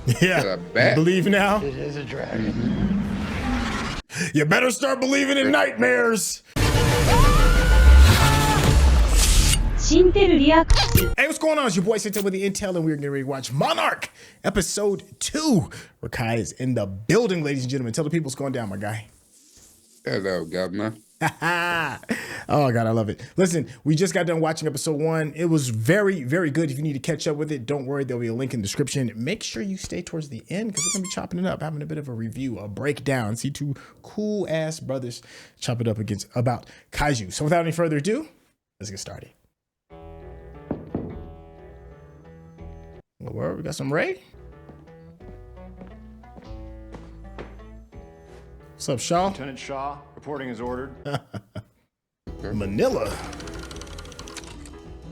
Yeah. You believe now? It is a dragon. You better start believing in nightmares. Hey, what's going on? It's your boy Cate with the Intel, and we're getting ready to watch Monarch episode 2. Where Kai is in the building, ladies and gentlemen. Tell the people what's going down, my guy. Hello, Governor. Oh, God, I love it. Listen, we just got done watching episode 1. It was very, very good. If you need to catch up with it, don't worry. There'll be a link in the description. Make sure you stay towards the end because we're going to be chopping it up, having a bit of a review, a breakdown. See two cool-ass brothers chop it up about kaiju. So without any further ado, let's get started. Where we got some Ray? What's up, Shaw? Lieutenant Shaw, reporting as ordered. Manila.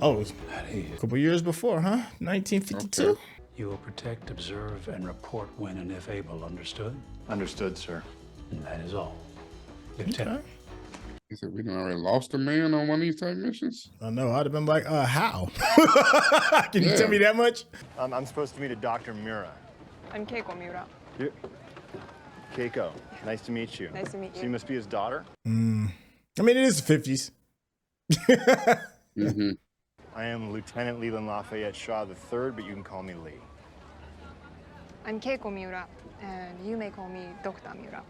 Oh, a couple years before, huh? 1952? Okay. You will protect, observe, and report when and if able. Understood? Understood, sir. And that is all. Lieutenant. Okay. He said we done already lost a man on one of these type missions. I know. I'd have been like, how? Can you tell me that much? I'm supposed to meet a Dr. Mura. I'm Keiko Miura. Keiko, nice to meet you. Nice to meet you. So you must be his daughter? I mean, it is the 50s. I am Lieutenant Leland Lafayette Shaw III, but you can call me Lee. I'm Keiko Miura, and you may call me Dr. Miura.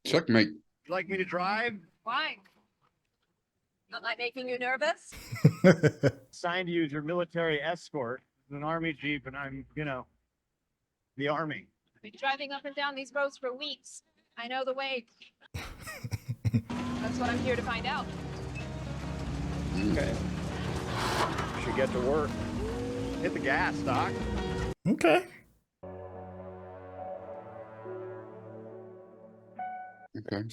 Checkmate. Would you like me to drive? Why? Not like making you nervous? Assigned to you as your military escort. It's an Army Jeep, and I'm, the Army. I've been driving up and down these roads for weeks. I know the way. That's what I'm here to find out. Okay. Should get to work. Hit the gas, Doc. Okay. Okay,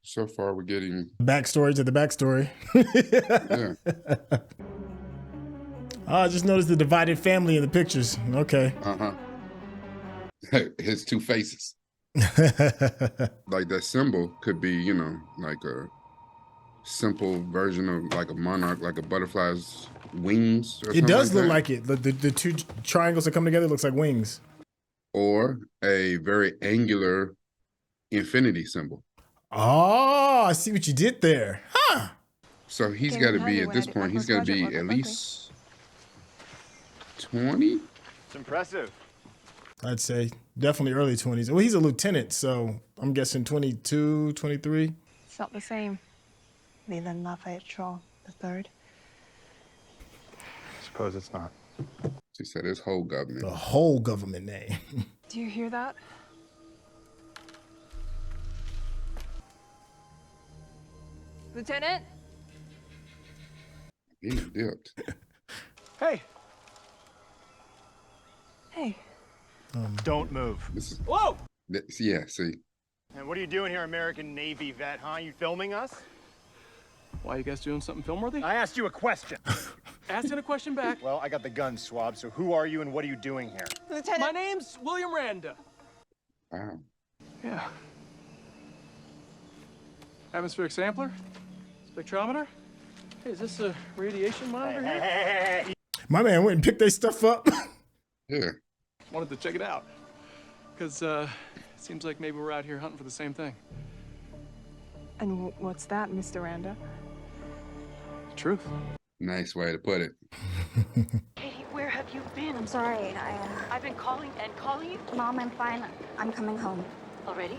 so far we're getting Backstory to the backstory. yeah. Oh, I just noticed the divided family in the pictures. Okay. His two faces. Like that symbol could be, like a simple version of like a monarch, like a butterfly's wings. Or It does look that. like it. The two triangles that come together looks like wings. Or a very angular infinity symbol. Oh, I see what you did there. Huh. So he's got to be, at this point, he's got to be at least 20? It's impressive. I'd say definitely early 20s. Well, he's a lieutenant, so I'm guessing 22, 23. It's not the same. Leland Lafayette Shaw III. Suppose it's not. She said his whole government. The whole government name. Do you hear that? Lieutenant? He dipped. Hey. Hey. Don't move. This is, Whoa! yeah, see. And what are you doing here, American Navy vet, huh? You filming us? Why, you guys doing something film-worthy? I asked you a question. Asking a question back. Well, I got the gun swab, so who are you and what are you doing here? Lieutenant? My name's William Randa. Wow. Yeah. Atmospheric sampler? Spectrometer? Hey, is this a radiation monitor here? Hey. My man went and picked their stuff up. Yeah. Wanted to check it out. Because, it seems like maybe we're out here hunting for the same thing. And what's that, Mr. Randa? Truth. Nice way to put it. Katie, where have you been? I'm sorry, I've been calling and calling you. Mom, I'm fine. I'm coming home. Already?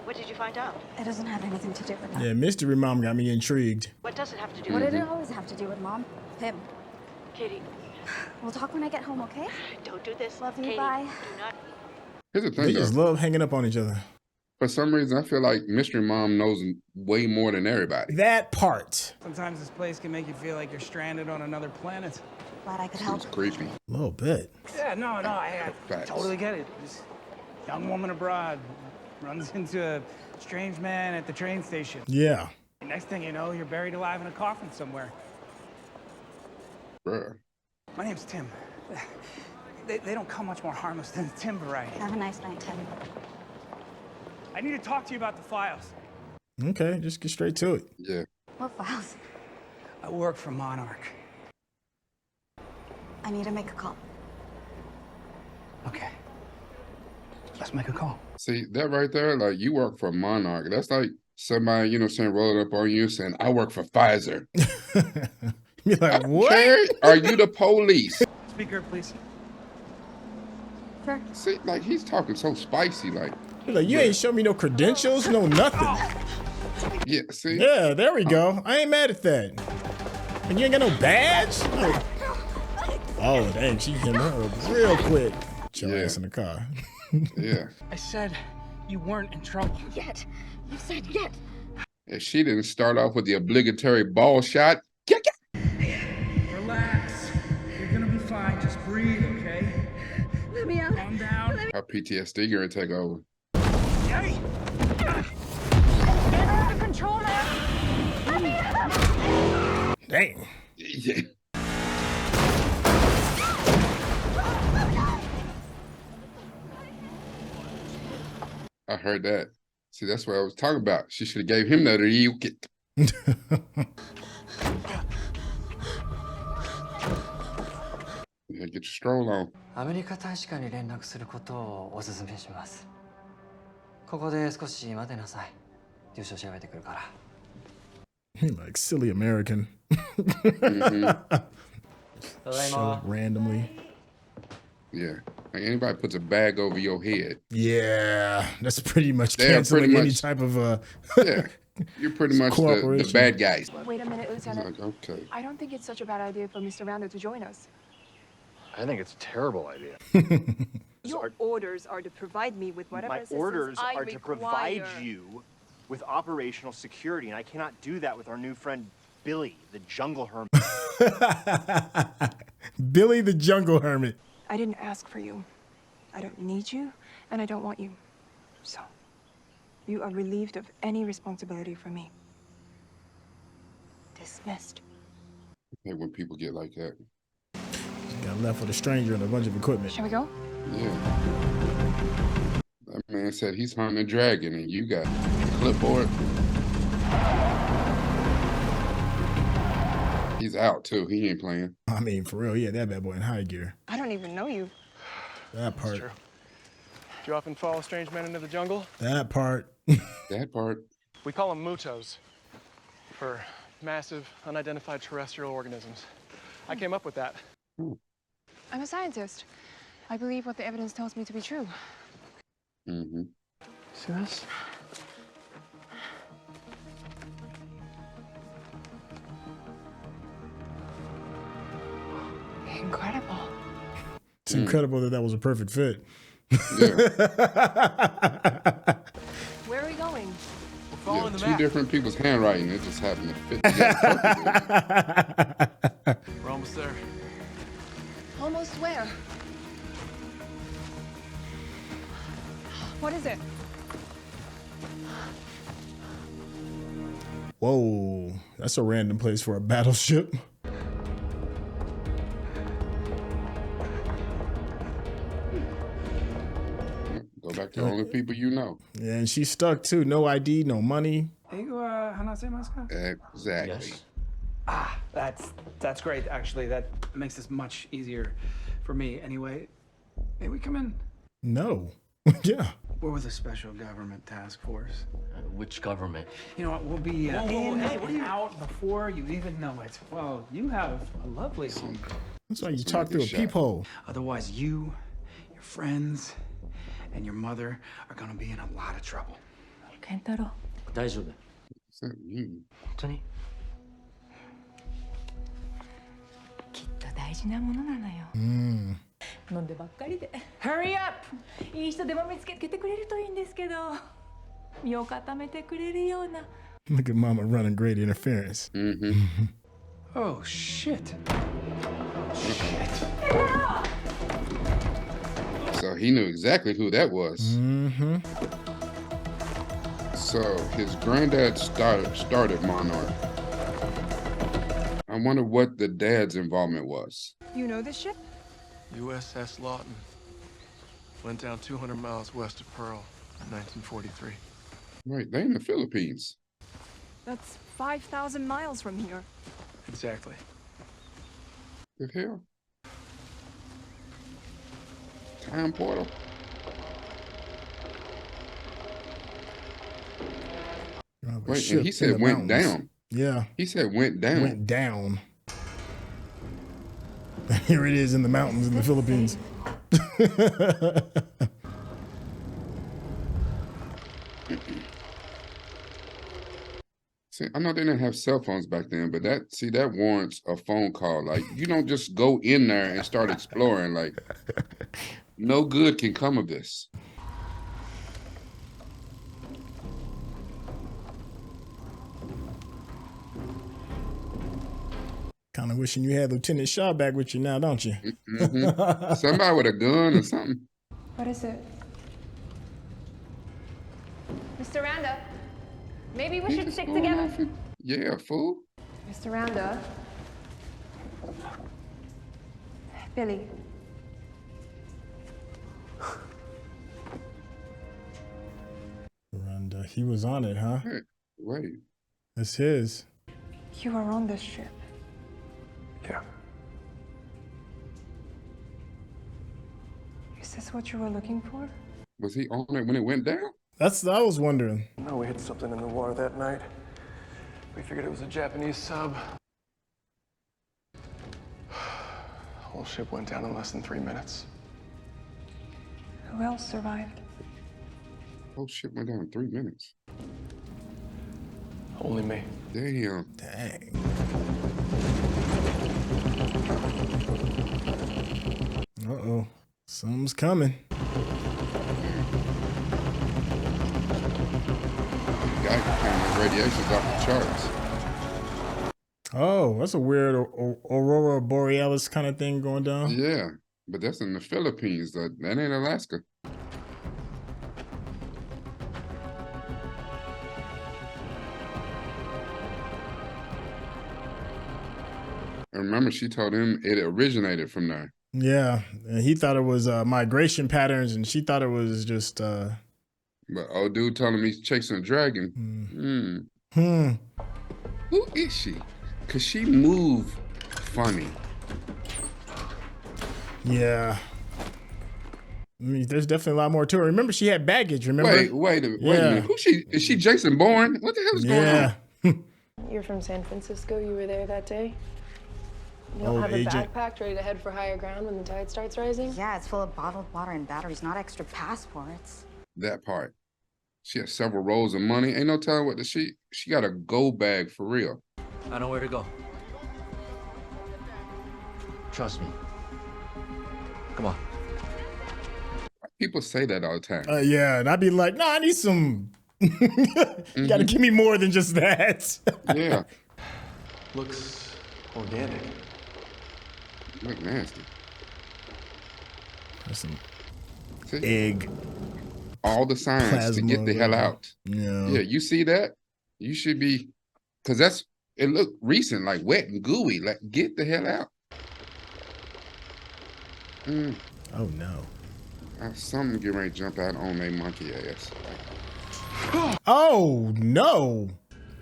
What did you find out? It doesn't have anything to do with that. Yeah, mystery mom got me intrigued. What does it have to do What with did it always have to do with Mom? Him. Katie, We'll talk when I get home, okay? don't do this. Love you, Katie, bye. do not. Here's the They thing, just though. love hanging up on each other. For some reason, I feel like Mystery Mom knows way more than everybody. That part. Sometimes this place can make you feel like you're stranded on another planet. Glad I could It's help. creepy. A little bit. Yeah, no, I Facts. totally get it. This young woman abroad runs into a strange man at the train station. Yeah. Next thing you know, you're buried alive in a coffin somewhere. Bruh. My name's Tim. They don't come much more harmless than the Tim variety. Have a nice night, Tim. I need to talk to you about the files. Okay, just get straight to it. Yeah. What files? I work for Monarch. I need to make a call. Okay. Let's make a call. See, that right there, like you work for Monarch. That's like somebody, you know, saying rolling up on you saying, I work for Pfizer. You're like, what? Care. Are you the police? Speaker, please. Sure. See, like he's talking so spicy, like. You're like, you ain't show me no credentials, no nothing. Yeah, see? Yeah, there we go. I ain't mad at that. And you ain't got no badge? Like, oh, dang, she hit her up real quick. Get your ass in the car. Yeah. I said you weren't in trouble. Yet. You said yet. If she didn't start off with the obligatory ball shot, kick it. Relax. You're gonna be fine. Just breathe, okay? Let me out. Calm down. Our PTSD gonna take over. Yay! Get under control, man. Let me out. Dang. Yeah. I heard that. See, that's what I was talking about. She should have gave him that ryuki. Yeah, get your stroll on. アメリカ大使館に連絡することをお勧めします。ここで少し待てなさい。住所調べてくるから。 Like silly American. So randomly. Yeah. Like anybody puts a bag over your head. Yeah, that's pretty much They are canceling pretty any much- type of Yeah. You're pretty much the cooperation. bad guys. Wait a minute, He's Lieutenant. like, okay. I don't think it's such a bad idea for Mr. Rando to join us. I think it's a terrible idea. Your orders are to provide me with whatever My assistance orders I are to provide require. you with operational security, and I cannot do that with our new friend Billy, the jungle hermit. Billy the Jungle Hermit. I didn't ask for you. I don't need you, and I don't want you. So, you are relieved of any responsibility for me. Dismissed. I hate when people get like that. Got left with a stranger and a bunch of equipment. Shall we go? Yeah. That man said he's hunting a dragon and you got a clipboard. He's out too. He ain't playing. I mean, for real, yeah, that bad boy in high gear. I don't even know you. That part. True. Do you often follow strange men into the jungle? That part. That part. We call them mutos, for massive, unidentified terrestrial organisms. I came up with that. I'm a scientist. I believe what the evidence tells me to be true. Mm-hmm. See this? Incredible. It's incredible that that was a perfect fit. Yeah. Where are we going? We're following Yeah, the two map. different people's handwriting. It just happened to fit together perfectly. We're almost there. Almost where? What is it? Whoa, that's a random place for a battleship. Go back to the only people you know. Yeah, and she's stuck too. No ID, no money. Eigo hanasemasu ka? Exactly. Ah, that's great. Actually, that makes this much easier for me. Anyway, may we come in? No. Yeah. We're with a special government task force. Which government? You know what? We'll be in and out before you even know it. Well, you have a lovely home. That's why you talk through a peephole. Otherwise, you, your friends, and your mother are gonna be in a lot of trouble. Kentaro. 大丈夫。 What's that mean? 本当に？きっと大事なものなのよ。飲んでばっかりで。Hurry up! いい人でも見つけてくれるといいんですけど、身を固めてくれるような。Look at Mama running great interference. Mm-hmm. Oh shit! So he knew exactly who that was. Mm-hmm. So his granddad started Monarch. I wonder what the dad's involvement was. You know this ship? USS Lawton. Went down 200 miles west of Pearl in 1943. Right, they in the Philippines. That's 5,000 miles from here. Exactly. The hell? Time portal. Wait, and he said went down. Yeah. He said went down. Went down. Here it is in the mountains in the Philippines. See, I know they didn't have cell phones back then, but that warrants a phone call. Like, you don't just go in there and start exploring. Like, no good can come of this. Kind of wishing you had Lieutenant Shaw back with you now, don't you? Mm-hmm. Somebody with a gun or something. What is it? Mr. Randa, maybe we should stick together. Yeah, fool. Mr. Randa. Billy. And he was on it, huh? Hey, wait. It's his. You are on this ship. Yeah. Is this what you were looking for? Was he on it when it went down? That's I was wondering. No, we hit something in the water that night. We figured it was a Japanese sub. Whole ship went down in less than 3 minutes. Who else survived? Whole ship went down in 3 minutes. Only me. Damn. Dang. Uh-oh. Something's coming. Radiation's off the charts. Oh, that's a weird aurora borealis kind of thing going down. Yeah, but that's in the Philippines. That ain't Alaska. I remember she told him it originated from there. Yeah, and he thought it was migration patterns, and she thought it was just. But old dude told him he's chasing a dragon. Who is she? Cause she moved funny. Yeah. I mean, there's definitely a lot more to her. Remember, she had baggage. Remember? Wait a minute. Who she? Is she Jason Bourne? What the hell is going on? You're from San Francisco. You were there that day. You don't Old have agent. a backpack ready to head for higher ground when the tide starts rising? Yeah, it's full of bottled water and batteries, not extra passports. That part. She has several rolls of money. Ain't no telling what she got a gold bag for real. I know where to go. Trust me. Come on. People say that all the time. Yeah, and I'd be like, no, I need some. You gotta give me more than just that. Yeah. Looks organic. Look nasty. There's some See? egg. All the signs to get the hell out. Yeah. Yeah, you see that? You should be, because it looked recent, like wet and gooey. Like, get the hell out. Oh, no. Something getting ready to jump out on their monkey ass. Oh, no.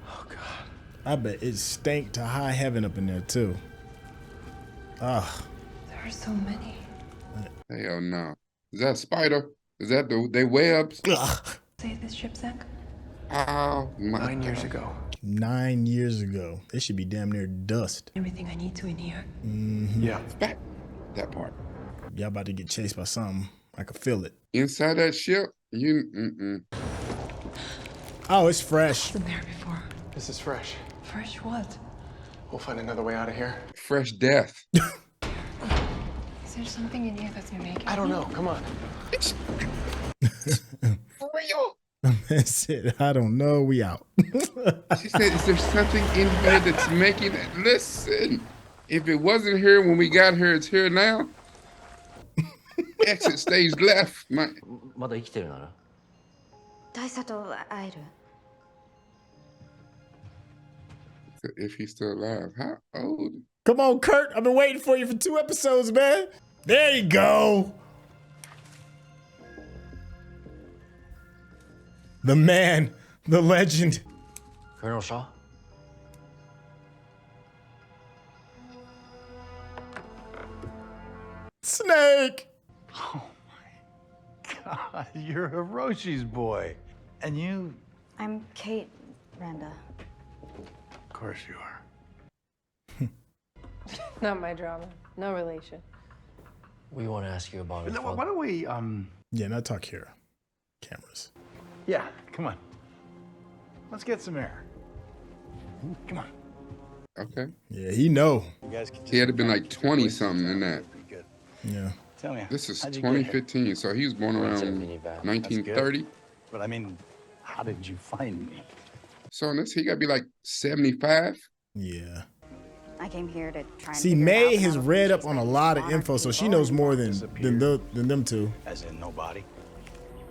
Oh, God. I bet it stank to high heaven up in there, too. Ugh. There are so many. Hell no. Is that a spider? Is that they webs? Ugh. Say this ship sank? Oh, my 9 years ago. 9 years ago. It should be damn near dust. Everything I need to in here. Yeah. That part. Y'all about to get chased by something. I can feel it. Inside that ship, Oh, it's fresh. Been there before. This is fresh. Fresh what? We'll find another way out of here. Fresh death. Is there something in here that's making I don't know. Come on. For real. That's it. I don't know. We out. She said, is there something in here that's making it? Listen, if it wasn't here when we got here, it's here now. Exit stage left. まだ生きてるなら大佐と会える If he's still alive. How old? Come on, Kurt. I've been waiting for you for 2 episodes, man. There you go. The man, the legend. Colonel Shaw? Snake. Oh God, you're Hiroshi's boy. And you? I'm Kate, Randa. Of course you are. Not my drama. No relation. We want to ask you about it. Why don't we, Yeah, not talk here. Cameras. Yeah, come on. Let's get some air. Come on. Okay. Yeah, he know. He had to been like 20 something in that. Yeah. Tell me. This is how'd you get here? 2015, so he was born around 1930. But I mean, how did you find me? So in this, he got to be like 75. Yeah. I came here to try and See, figure May out has how read up she's on a been lot of Monarch info, so she before. knows more than them two. As in nobody?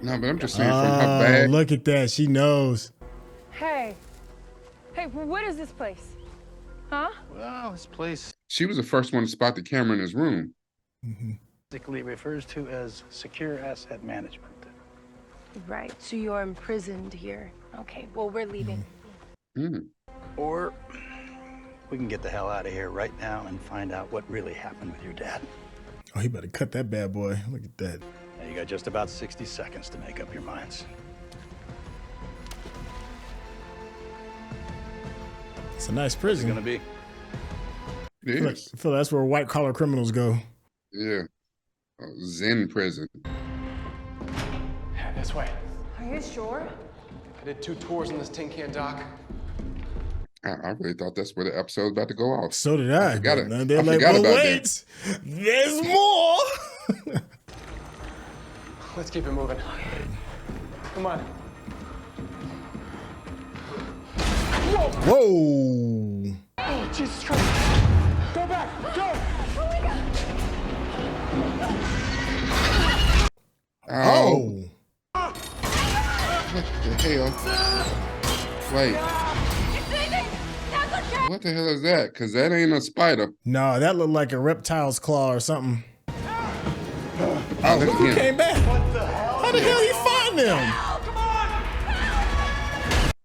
No, but I'm just saying from her bag. Look at that. She knows. Hey. Hey, what is this place? Huh? Well, this place She was the first one to spot the camera in his room. basically refers to as secure asset management. Right, so you're imprisoned here. Okay, well, we're leaving. Or we can get the hell out of here right now and find out what really happened with your dad. Oh, he better cut that bad boy. Look at that. Now, you got just about 60 seconds to make up your minds. It's a nice What's it prison. gonna be? It I is. feel that's where white collar criminals go. Yeah. Zen prison. Yeah, this way. Are you sure? I did 2 tours on this tin can dock. I really thought that's where the episode was about to go off. So did I. forgot but it. They're I like, forgot well, about wait, there's more. Let's keep it moving. Come on. Whoa. Oh, Jesus Christ. Go back. Go. Oh. What the hell? Wait. What the hell is that? Because that ain't a spider. No, that looked like a reptile's claw or something. Oh, Look who came back. What the hell? How the hell you find them?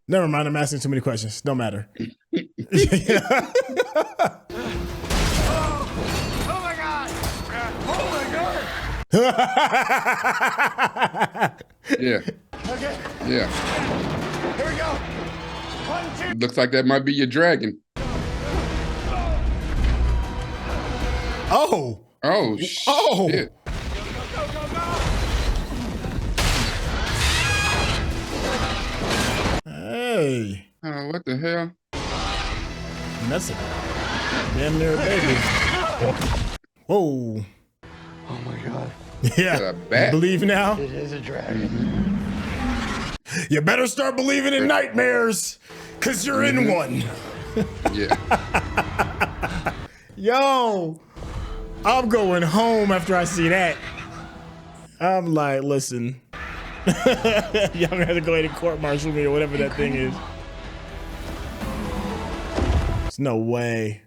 Never mind, I'm asking too many questions. Don't matter. Oh my God. Oh my God. Yeah. Okay. Yeah. Here we go. 1, 2. Looks like that might be your dragon. Oh. Oh, Oh. shit. Hey. Oh, what the hell? And that's a damn near a baby. Whoa. Oh my God. Yeah. Got a bat. You believe now? It is a dragon. You better start believing in nightmares, because you're in one. Yeah. Yo, I'm going home after I see that. I'm like, listen, y'all gonna have to go ahead and court-martial me or whatever that thing is. There's no way.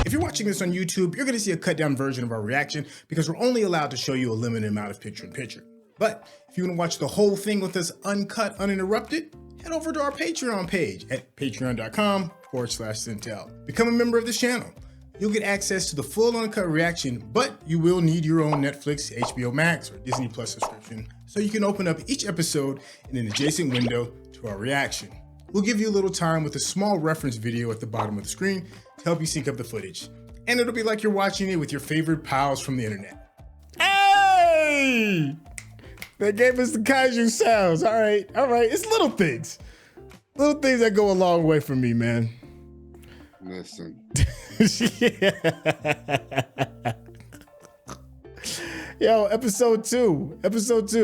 If you're watching this on YouTube, you're gonna see a cut down version of our reaction because we're only allowed to show you a limited amount of picture-in-picture. But if you wanna watch the whole thing with us uncut, uninterrupted, head over to our Patreon page at patreon.com/Centel. Become a member of this channel. You'll get access to the full uncut reaction, but you will need your own Netflix, HBO Max, or Disney Plus subscription so you can open up each episode in an adjacent window to our reaction. We'll give you a little time with a small reference video at the bottom of the screen to help you sync up the footage. And it'll be like you're watching it with your favorite pals from the internet. Hey! They gave us the kaiju sounds. All right. It's little things. Little things that go a long way for me, man. Listen. Yo, episode two. All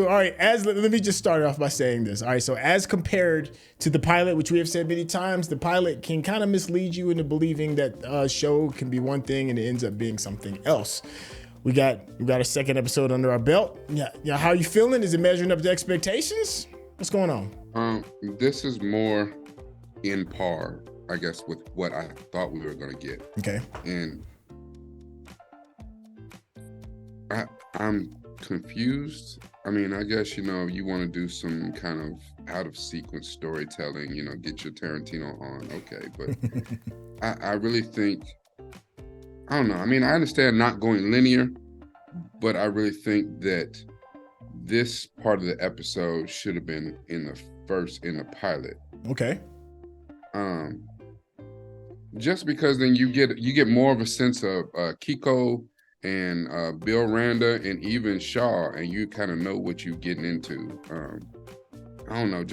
right, let me just start off by saying this. All right, so as compared to the pilot, which we have said many times, the pilot can kind of mislead you into believing that a show can be one thing and it ends up being something else. We got a second episode under our belt. Yeah. How you feeling? Is it measuring up to expectations? What's going on? This is more in par, I guess, with what I thought we were gonna get. Okay. And I'm confused. I mean, I guess, you want to do some kind of out of sequence storytelling, get your Tarantino on. Okay. But I really think, I don't know. I mean, I understand not going linear, but I really think that this part of the episode should have been in the pilot. Okay. Just because then you get more of a sense of Keiko and Bill Randa and even Shaw, and you kind of know what you're getting into. I don't know.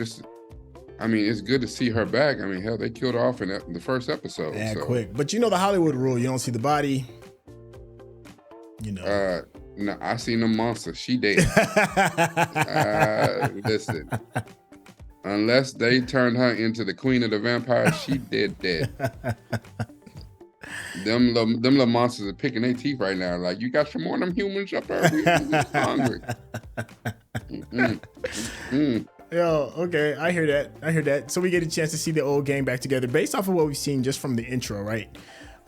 I mean, it's good to see her back. I mean, hell, they killed her off in the first episode. Yeah, so. quick. But you know the Hollywood rule: you don't see the body. You know. No, I seen the monster. She dead. Listen. Unless they turned her into the queen of the vampires, she dead. Them little monsters are picking their teeth right now. Like, you got some more of them humans up there? We hungry. Yo, okay, I hear that. So we get a chance to see the old gang back together based off of what we've seen just from the intro, right?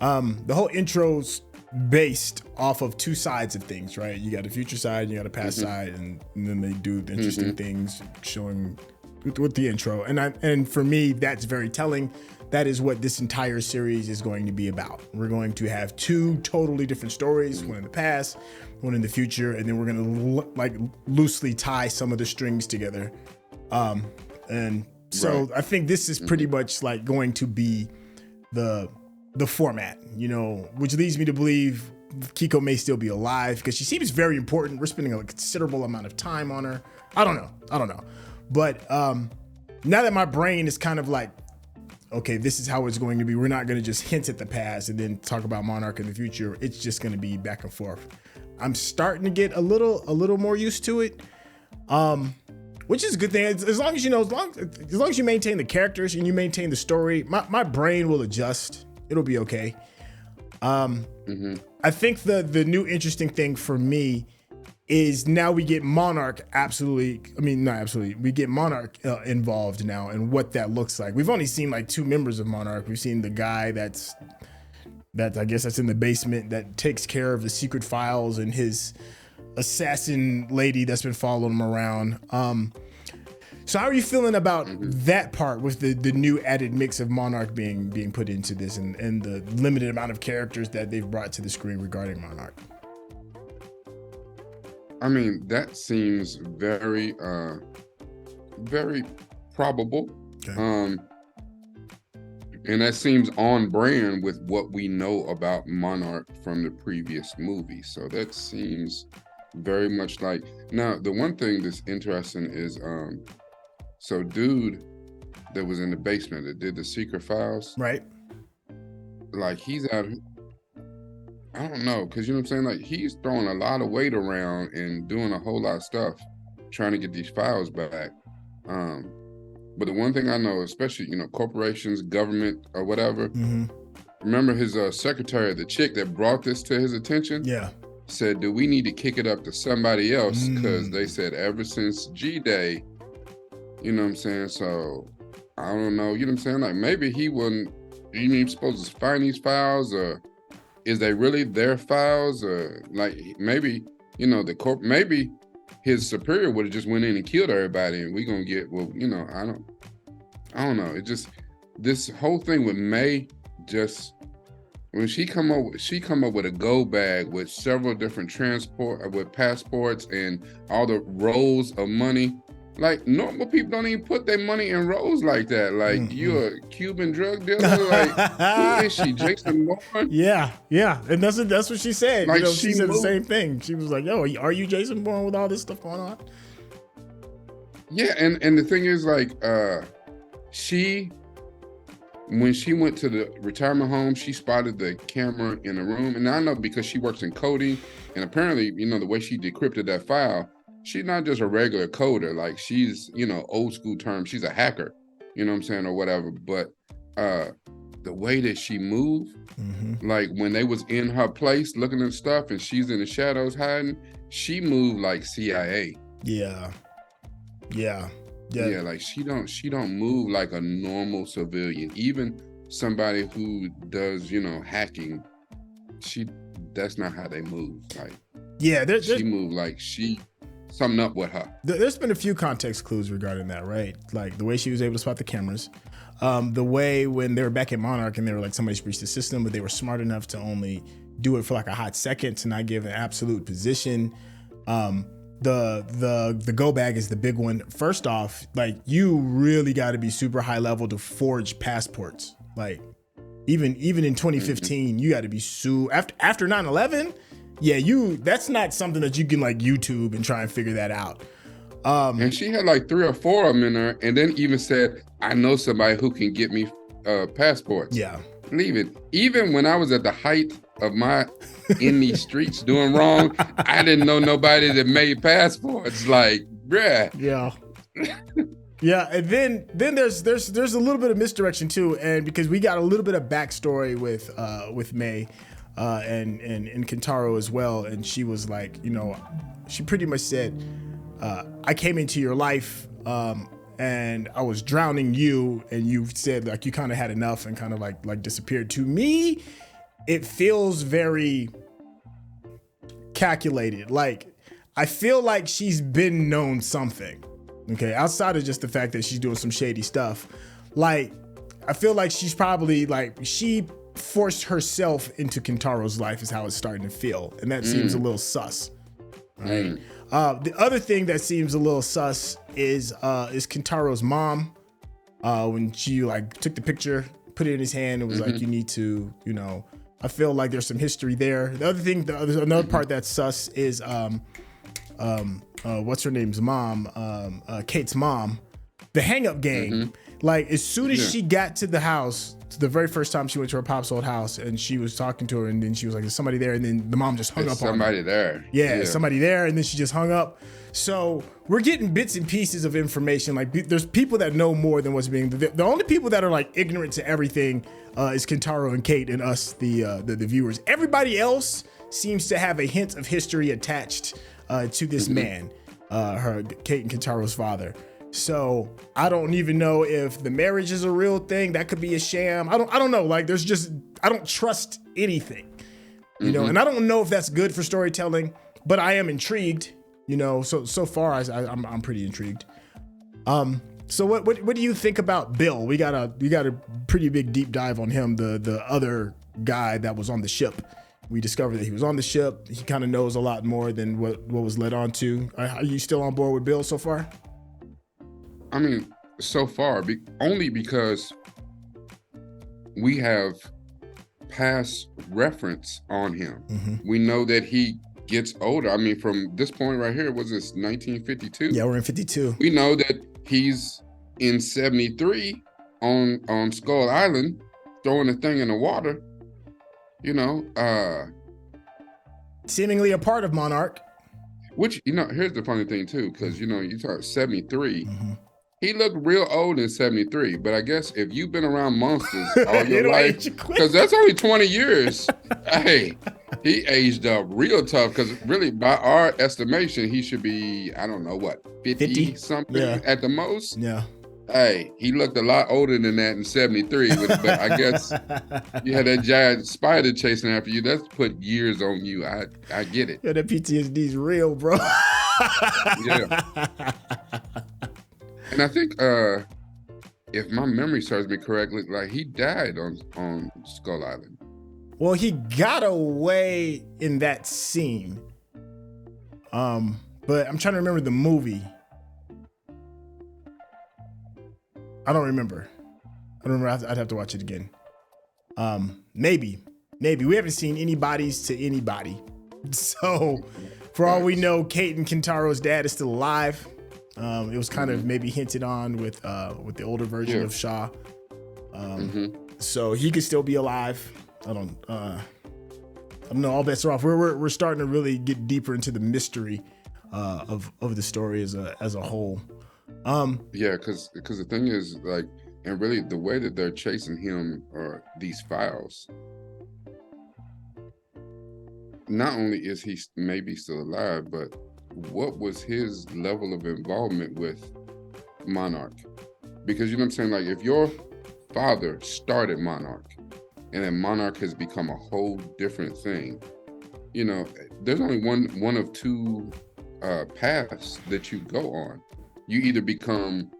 The whole intro's based off of two sides of things, right? You got the future side and you got the past side, and then they do the interesting things showing with the intro. And for me, that's very telling. That is what this entire series is going to be about. We're going to have two totally different stories, one in the past, one in the future, and then we're going to like loosely tie some of the strings together. And so I think this is pretty much like going to be the format, you know, which leads me to believe Keiko may still be alive because she seems very important. We're spending a considerable amount of time on her. I don't know. But now that my brain is kind of like, okay, this is how it's going to be. We're not going to just hint at the past and then talk about Monarch in the future. It's just going to be back and forth. I'm starting to get a little more used to it, which is a good thing. As long as you know, as long as you maintain the characters and you maintain the story, my brain will adjust. It'll be okay. I think the new interesting thing for me is now we get Monarch we get Monarch involved now and what that looks like. We've only seen like two members of Monarch. We've seen the guy that's I guess that's in the basement that takes care of the secret files and his assassin lady that's been following him around. So how are you feeling about that part with the new added mix of Monarch being put into this and the limited amount of characters that they've brought to the screen regarding Monarch? I mean, that seems very, very probable. Okay. And that seems on brand with what we know about Monarch from the previous movie. So that seems very much like. Now, the one thing that's interesting is, so dude that was in the basement that did the secret files. Right. Like, he's out. I don't know, because you know what I'm saying? Like, he's throwing a lot of weight around and doing a whole lot of stuff trying to get these files back. But the one thing I know, especially, you know, corporations, government, or whatever, remember his secretary, the chick that brought this to his attention? Yeah. Said, do we need to kick it up to somebody else? Because they said ever since G-Day, you know what I'm saying? So, I don't know, you know what I'm saying? Like, maybe he wasn't even supposed to find these files, or is they really their files? Or like, maybe, you know, maybe his superior would have just went in and killed everybody and we gonna get, well, you know, I don't know. It just, this whole thing with May, just, when she come up with a go bag with several different with passports and all the rolls of money. Like, normal people don't even put their money in rolls like that. Like, you're a Cuban drug dealer? Like, who is she, Jason Bourne? Yeah. And that's what she said. Like, you know, she said the same thing. She was like, yo, are you Jason Bourne with all this stuff going on? Yeah, and the thing is, like, when she went to the retirement home, she spotted the camera in the room. And I know because she works in coding, and apparently, you know, the way she decrypted that file, she's not just a regular coder. Like, she's, you know, old school term, she's a hacker, you know what I'm saying, or whatever. But the way that she moved, like when they was in her place looking at stuff and she's in the shadows hiding, she moved like CIA. Yeah. Like she don't move like a normal civilian. Even somebody who does, you know, hacking, that's not how they move. Like, she moved like something up with her. There's been a few context clues regarding that, right? Like the way she was able to spot the cameras. the way when they were back at Monarch and they were like, somebody's breached the system, but they were smart enough to only do it for like a hot second to not give an absolute position. The go bag is the big one. First off, like you really got to be super high level to forge passports. Like even in 2015, you got to be after 9/11. Yeah, that's not something that you can like YouTube and try and figure that out. And she had like 3 or 4 of them in her, and then even said, "I know somebody who can get me passports." Yeah. Leave it. Even when I was at the height of my in these streets doing wrong, I didn't know nobody that made passports. Like, bruh. Yeah. Yeah, and then there's a little bit of misdirection too, and because we got a little bit of backstory with May and Kentaro as well, and she was like, she pretty much said, I came into your life and I was drowning you, and you said like you kind of had enough and kind of like disappeared. To me, it feels very calculated. Like I feel like she's been known something. Okay, outside of just the fact that she's doing some shady stuff, like I feel like she's probably like she forced herself into Kentaro's life is how it's starting to feel, and that seems a little sus. Right. The other thing that seems a little sus is Kentaro's mom. When she like took the picture, put it in his hand, and was like, "You need to, I feel like there's some history there." The other thing, another part that's sus is what's her name's mom, Kate's mom, the hang up game. Like as soon as she got to the house, the very first time she went to her pop's old house, and she was talking to her, and then she was like, "There's somebody there," and then the mom just hung up on her. Somebody there. Yeah, somebody there, and then she just hung up. So we're getting bits and pieces of information. Like there's people that know more than what's being. The only people that are like ignorant to everything is Kentaro and Kate and us, the viewers. Everybody else seems to have a hint of history attached to this man, Kate and Kentaro's father. So I don't even know if the marriage is a real thing. That could be a sham. I don't know. Like I don't trust anything, and I don't know if that's good for storytelling, but I am intrigued, so far I'm pretty intrigued. So what do you think about Bill? We got a pretty big deep dive on him, the other guy that was on the ship. We discovered that he was on the ship. He kind of knows a lot more than what was led on to. Are you still on board with Bill so far? I mean, so far, only because we have past reference on him. We know that he gets older. I mean, from this point right here, was this 1952? Yeah, we're in 52. We know that he's in 73 on Skull Island, throwing the thing in the water. Seemingly a part of Monarch. Which, here's the funny thing too, because you talk 73. He looked real old in 73, but I guess if you've been around monsters all your life, because that's only 20 years, hey, he aged up real tough, because really, by our estimation, he should be, I don't know what, 50 something at the most? Yeah. Hey, he looked a lot older than that in 73, but I guess you had that giant spider chasing after you. That's put years on you. I get it. Yeah, that PTSD is real, bro. Yeah. And I think, if my memory serves me correctly, like he died on Skull Island. Well, he got away in that scene. But I'm trying to remember the movie. I don't remember. I'd have to watch it again. Maybe we haven't seen any bodies to anybody. So for all we know, Kate and Kentaro's dad is still alive. It was kind of maybe hinted on with the older version of Shaw. So he could still be alive. I don't know. All bets are off. We're starting to really get deeper into the mystery of the story as a whole. Yeah, because the thing is, like, and really the way that they're chasing him or these files, not only is he maybe still alive, but what was his level of involvement with Monarch? Because you know what I'm saying, like if your father started Monarch and then Monarch has become a whole different thing, there's only one of two paths that you go on. You either become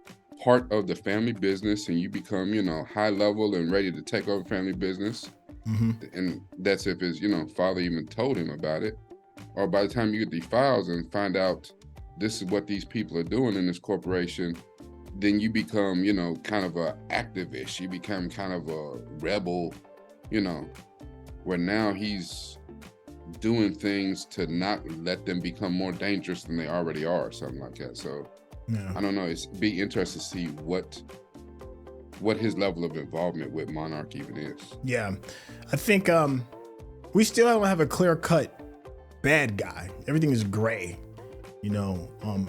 part of the family business and you become, high level and ready to take over family business. And that's if his, father even told him about it. Or by the time you get these files and find out this is what these people are doing in this corporation, then you become, kind of a activist. You become kind of a rebel, where now he's doing things to not let them become more dangerous than they already are, something like that. So I don't know. It's be interesting to see what his level of involvement with Monarch even is. Yeah, I think we still don't have a clear-cut bad guy. Everything is gray, and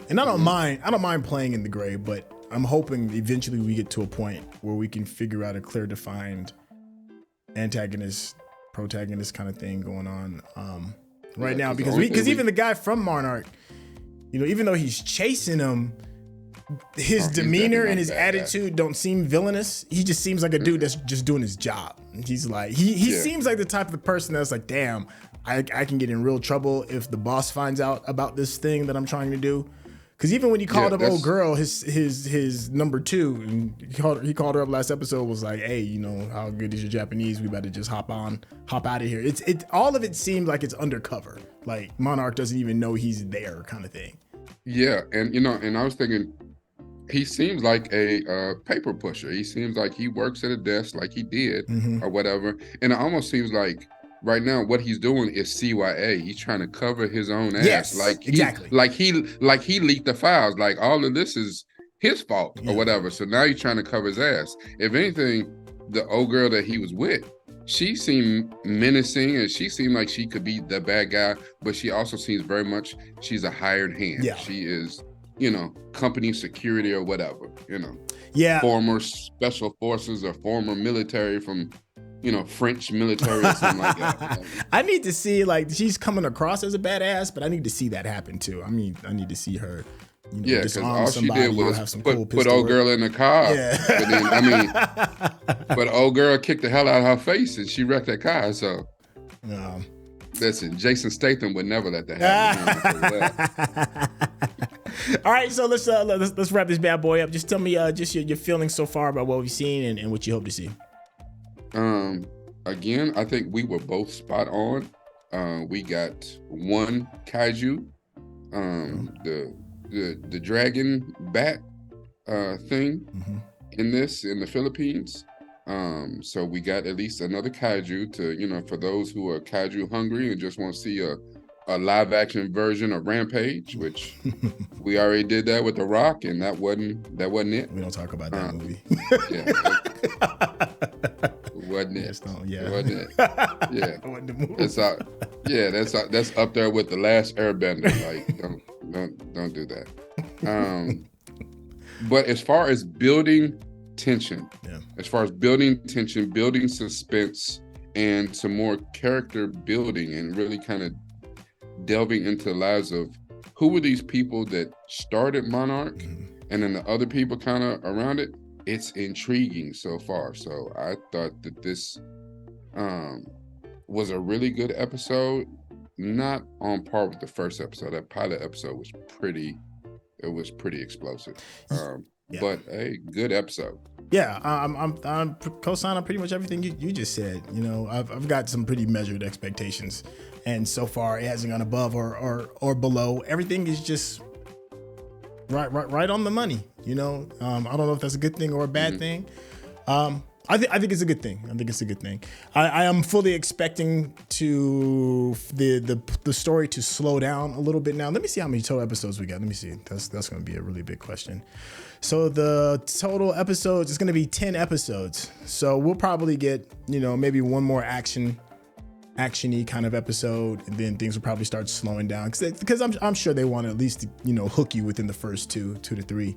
I don't mind playing in the gray, but I'm hoping eventually we get to a point where we can figure out a clear defined antagonist, protagonist kind of thing going on right now, because even the guy from Monarch, even though he's chasing him, his demeanor and his attitude don't seem villainous. He just seems like a dude that's just doing his job. He's like, he seems like the type of person that's like, damn, I can get in real trouble if the boss finds out about this thing that I'm trying to do. Because even when he called up old girl, his number two, and he called her up last episode, was like, hey, how good is your Japanese? We better just hop out of here. All of it seems like it's undercover. Like Monarch doesn't even know he's there, kind of thing. Yeah, and and I was thinking, he seems like a paper pusher. He seems like he works at a desk like he did or whatever. And it almost seems like right now what he's doing is CYA. He's trying to cover his own ass. Yes, exactly. Like he leaked the files. Like all of this is his fault or whatever. So now he's trying to cover his ass. If anything, the old girl that he was with, she seemed menacing and she seemed like she could be the bad guy, but she also seems very much she's a hired hand. Yeah. She is, company security or whatever, former special forces or former military from, French military or something like that. I need to see, like, she's coming across as a badass, but I need to see that happen too. I mean, I need to see her, because all she did was put old girl in the car. Yeah. But then, but old girl kicked the hell out of her face and she wrecked that car. So, listen, Jason Statham would never let that happen. All right, so let's wrap this bad boy up. Just tell me just your feelings so far about what we've seen and what you hope to see. Again, I think we were both spot on. We got one kaiju, the dragon bat thing in the Philippines. So we got at least another kaiju to, for those who are kaiju hungry and just want to see a live action version of Rampage, which we already did that with The Rock, and that wasn't it. We don't talk about that movie. Wasn't it? Yeah. Wasn't it? Yeah. Wasn't the movie. That's up there with The Last Airbender. Like, don't do that. But as far as building tension, building suspense, and some more character building, and really kind of delving into the lives of who were these people that started Monarch, and then the other people kind of around it. It's intriguing so far. So I thought that this was a really good episode, not on par with the first episode. That pilot episode was pretty explosive. But a good episode. Yeah, I'm co-signing pretty much everything you just said. I've got some pretty measured expectations, and so far it hasn't gone above or below. Everything is just right on the money. I don't know if that's a good thing or a bad thing. I think it's a good thing. I am fully expecting the story to slow down a little bit now. Let me see how many total episodes we got. Let me see. That's going to be a really big question. So the total episodes is going to be 10 episodes. So we'll probably get, maybe one more action-y kind of episode, and then things will probably start slowing down because I'm sure they want to at least, hook you within the first two to three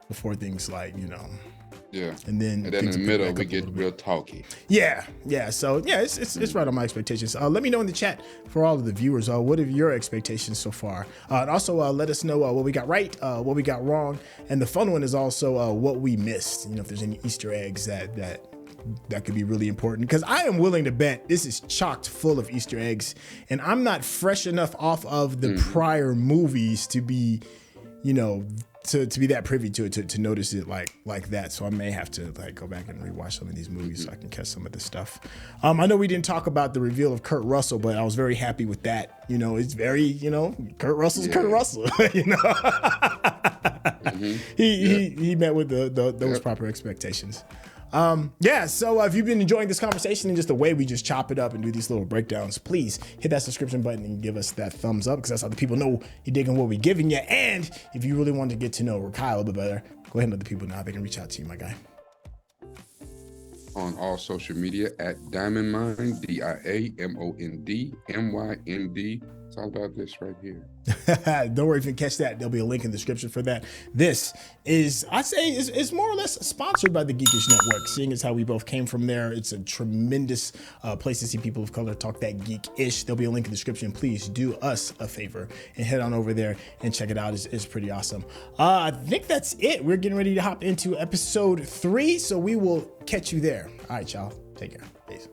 before things Yeah. And then in the middle we get real talky. Yeah. So it's right on my expectations. Let me know in the chat for all of the viewers. What are your expectations so far? And also let us know what we got right, what we got wrong, and the fun one is also what we missed. If there's any Easter eggs that could be really important, because I am willing to bet this is chocked full of Easter eggs, and I'm not fresh enough off of the prior movies to be you know, to be that privy to it, to notice it like that. So I may have to like go back and rewatch some of these movies so I can catch some of this stuff. I know we didn't talk about the reveal of Kurt Russell, but I was very happy with that. You know, it's very, you know, Kurt Russell's Kurt Russell, you know. He met with those proper expectations. So if you've been enjoying this conversation and just the way we just chop it up and do these little breakdowns, please hit that subscription button and give us that thumbs up, because that's how the people know you're digging what we're giving you. And if you really want to get to know Rakai a little bit better, go ahead and let the people know how they can reach out to you, my guy. On all social media at DiamondMind, DiamondMynd. It's all about this right here. Don't worry if you can catch that. There'll be a link in the description for that. This is, I'd say, is more or less sponsored by the Geekish Network, seeing as how we both came from there. It's a tremendous place to see people of color talk that geek-ish. There'll be a link in the description. Please do us a favor and head on over there and check it out. It's pretty awesome. I think that's it. We're getting ready to hop into episode 3, so we will catch you there. All right, y'all. Take care. Peace.